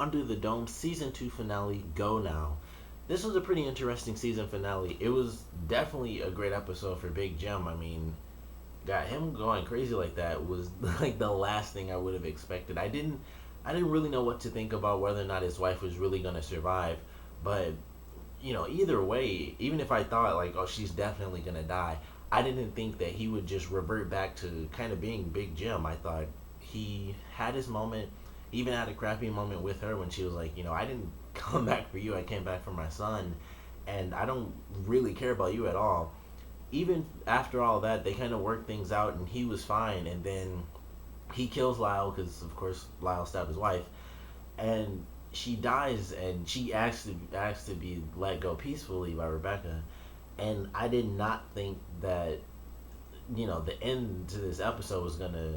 Under the Dome season 2 finale, Go Now. This was a pretty interesting season finale. It was definitely a great episode for Big Jim. I mean, got him going crazy like that was like the last thing I would have expected. I didn't really know what to think about whether or not his wife was really going to survive, but either way, even if I thought like, oh, she's definitely going to die, I didn't think that he would just revert back to kind of being Big Jim. I thought he had his moment. He even had a crappy moment with her when she was like, I didn't come back for you. I came back for my son, and I don't really care about you at all. Even after all that, they kind of worked things out, and he was fine. And then he kills Lyle because, of course, Lyle stabbed his wife, and she dies, and she asks to be let go peacefully by Rebecca. And I did not think that the end to this episode was gonna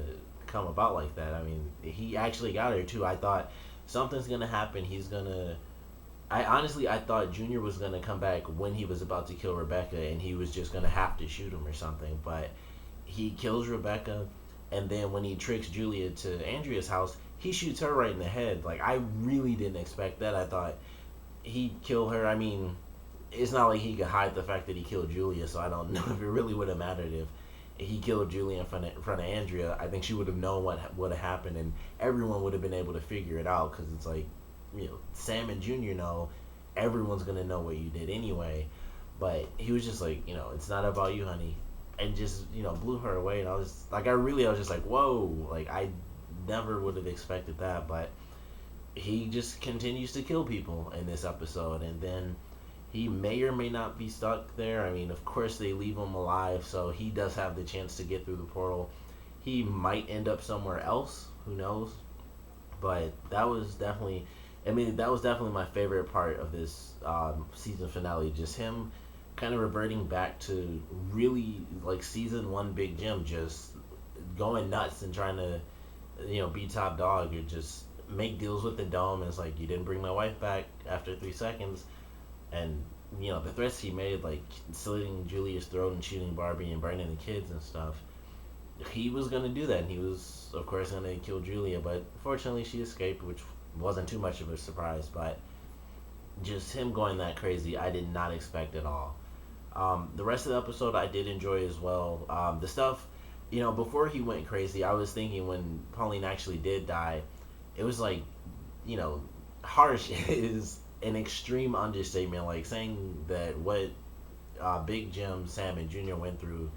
come about like that. I mean, he actually got her too. I thought something's gonna happen. I thought Junior was gonna come back when he was about to kill Rebecca, and he was just gonna have to shoot him or something. But he kills Rebecca, and then when he tricks Julia to Andrea's house, he shoots her right in the head. Like, I really didn't expect that. I thought he'd kill her. I mean, it's not like he could hide the fact that he killed Julia, so I don't know if it really would have mattered if he killed Julia in front of Andrea. I think she would have known what would have happened, and everyone would have been able to figure it out, because it's like, Sam and Junior know, everyone's gonna know what you did anyway. But he was just like, it's not about you, honey, and just blew her away. And I was like, I was just like, whoa, like I never would have expected that. But he just continues to kill people in this episode, and then he may or may not be stuck there. I mean, of course they leave him alive, so he does have the chance to get through the portal. He might end up somewhere else, who knows? But that was definitely my favorite part of this season finale. Just him kind of reverting back to really like season one Big Jim, just going nuts and trying to, be top dog, or just make deals with the dome. And it's like, you didn't bring my wife back after 3 seconds. And the threats he made, like slitting Julia's throat and shooting Barbie and burning the kids and stuff, he was gonna do that, and he was of course gonna kill Julia. But fortunately she escaped, which wasn't too much of a surprise. But just him going that crazy, I did not expect at all. The rest of the episode I did enjoy as well. The stuff, before he went crazy, I was thinking when Pauline actually did die, it was like, harsh is an extreme understatement. Like saying that what Big Jim, Sam, and Junior went through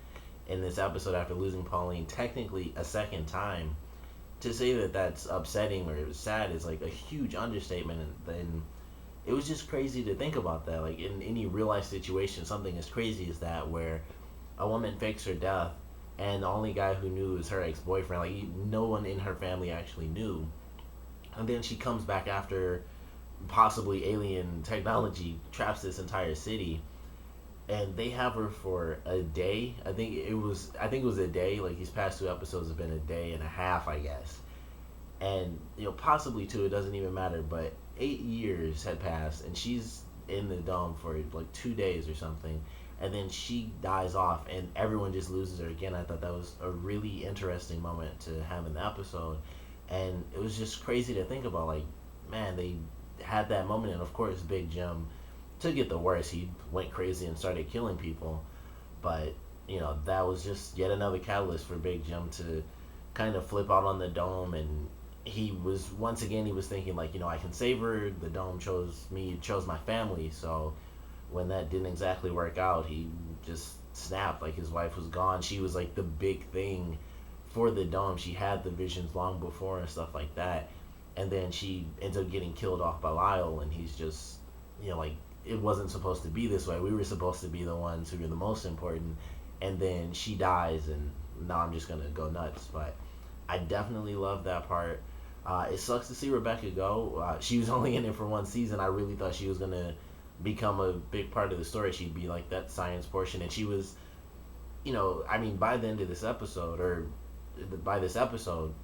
in this episode after losing Pauline technically a second time, to say that that's upsetting or sad is like a huge understatement. And then it was just crazy to think about that. Like in any real life situation, something as crazy as that, where a woman fakes her death, and the only guy who knew is her ex-boyfriend. Like no one in her family actually knew, and then she comes back after possibly alien technology traps this entire city, and they have her for a day. I think it was a day. Like these past 2 episodes have been a day and a half, I guess. And possibly two, it doesn't even matter. But 8 years had passed, and she's in the dome for like 2 days or something, and then she dies off, and everyone just loses her again. I thought that was a really interesting moment to have in the episode, and it was just crazy to think about. Like, man, they had that moment, and of course Big Jim took it the worst. He went crazy and started killing people. But that was just yet another catalyst for Big Jim to kind of flip out on the dome. And he was thinking like, I can save her. The dome chose me, chose my family. So when that didn't exactly work out, he just snapped. Like his wife was gone. She was like the big thing for the dome. She had the visions long before and stuff like that. And then she ends up getting killed off by Lyle, and he's just, like, it wasn't supposed to be this way. We were supposed to be the ones who were the most important. And then she dies, and now I'm just going to go nuts. But I definitely love that part. It sucks to see Rebecca go. She was only in it for one season. I really thought she was going to become a big part of the story. She'd be like that science portion. And she was, by the end of this episode, or by this episode,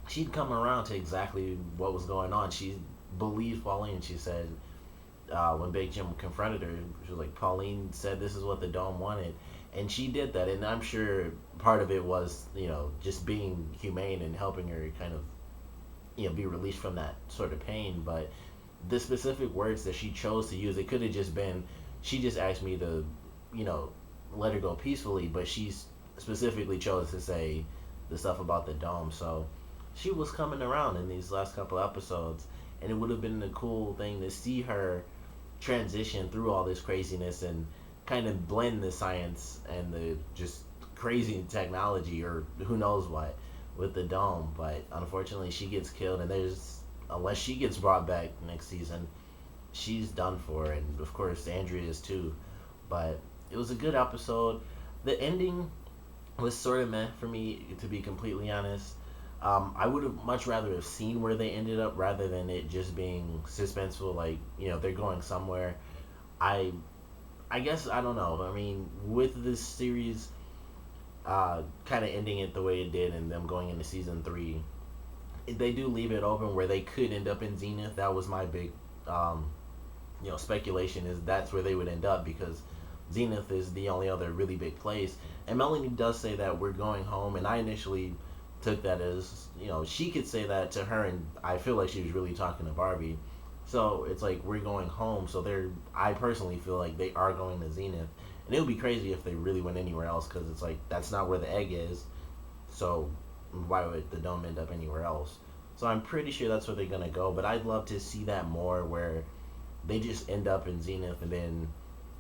she'd come around to exactly what was going on. She believed Pauline. She said, when Big Jim confronted her, she was like, Pauline said this is what the dome wanted. And she did that. And I'm sure part of it was, just being humane and helping her kind of be released from that sort of pain. But the specific words that she chose to use, it could have just been, she just asked me to, you know, let her go peacefully, but she's specifically chose to say the stuff about the dome. So she was coming around in these last couple episodes, and it would have been a cool thing to see her transition through all this craziness and kind of blend the science and the just crazy technology or who knows what with the dome. But unfortunately, she gets killed, and there's, unless she gets brought back next season, she's done for, and of course Andrea is too. But it was a good episode. The ending was sort of meh for me, to be completely honest. I would have much rather have seen where they ended up rather than it just being suspenseful. Like, they're going somewhere. I I guess I don't know. I mean, with this series, kind of ending it the way it did, and them going into season three, they do leave it open where they could end up in Zenith. That was my big, speculation is that's where they would end up because Zenith is the only other really big place. And Melanie does say that we're going home, and I initially took that as, she could say that to her, and I feel like she was really talking to Barbie. So it's like we're going home. So I personally feel like they are going to Zenith, and it would be crazy if they really went anywhere else because it's like that's not where the egg is. So why would the dome end up anywhere else? So I'm pretty sure that's where they're gonna go. But I'd love to see that more, where they just end up in Zenith and then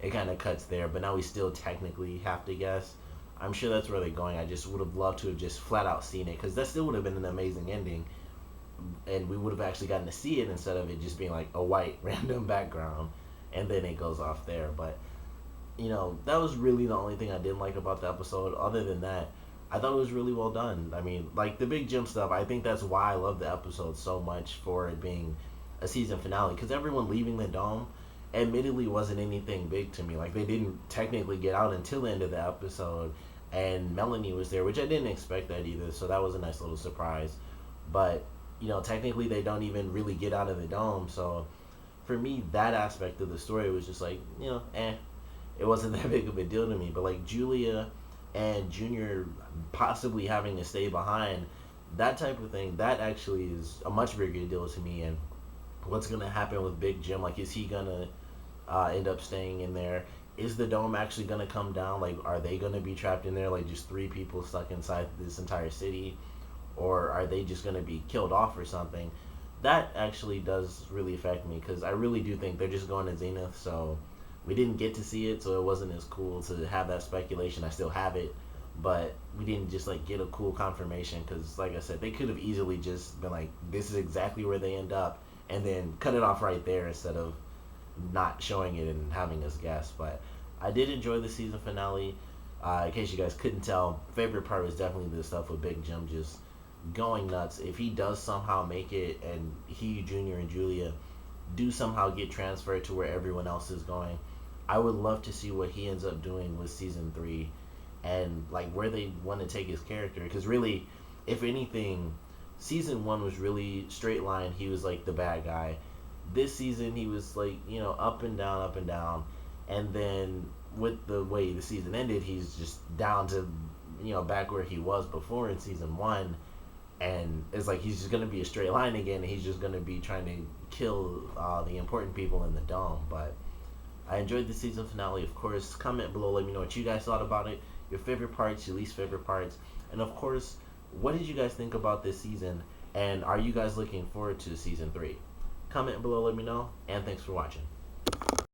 it kind of cuts there. But now we still technically have to guess. I'm sure that's where they're going. I just would have loved to have just flat out seen it because that still would have been an amazing ending, and we would have actually gotten to see it instead of it just being like a white random background and then it goes off there. But that was really the only thing I didn't like about the episode. Other than that, I thought it was really well done. I mean, like the big Jim stuff, I think that's why I love the episode so much for it being a season finale, because everyone leaving the dome admittedly wasn't anything big to me. Like, they didn't technically get out until the end of the episode, and Melanie was there, which I didn't expect that either, so that was a nice little surprise. But technically they don't even really get out of the dome, so for me that aspect of the story was just like, it wasn't that big of a deal to me. But like Julia and Junior possibly having to stay behind, that type of thing, that actually is a much bigger deal to me. And what's gonna happen with Big Jim? Like, is he gonna end up staying in there? Is the dome actually gonna come down? Like, are they gonna be trapped in there, like just three people stuck inside this entire city? Or are they just going to be killed off or something? That actually does really affect me, because I really do think they're just going to Zenith. So we didn't get to see it, so it wasn't as cool to have that speculation. I still have it, but we didn't just like get a cool confirmation, because like I said, they could have easily just been like, this is exactly where they end up, and then cut it off right there instead of not showing it and having us guess. But I did enjoy the season finale. In case you guys couldn't tell, favorite part was definitely the stuff with Big Jim just going nuts. If he does somehow make it, and he, Junior, and Julia do somehow get transferred to where everyone else is going, I would love to see what he ends up doing with season 3, and like where they want to take his character. Because really, if anything, season 1 was really straight line. He was like the bad guy. This season he was like, up and down, up and down. And then with the way the season ended, he's just down to back where he was before in season 1. And it's like he's just going to be a straight line again, and he's just going to be trying to kill the important people in the dome. But I enjoyed the season finale. Of course, comment below, let me know what you guys thought about it, your favorite parts, your least favorite parts, and of course, what did you guys think about this season, and are you guys looking forward to season 3? Comment below, let me know, and thanks for watching.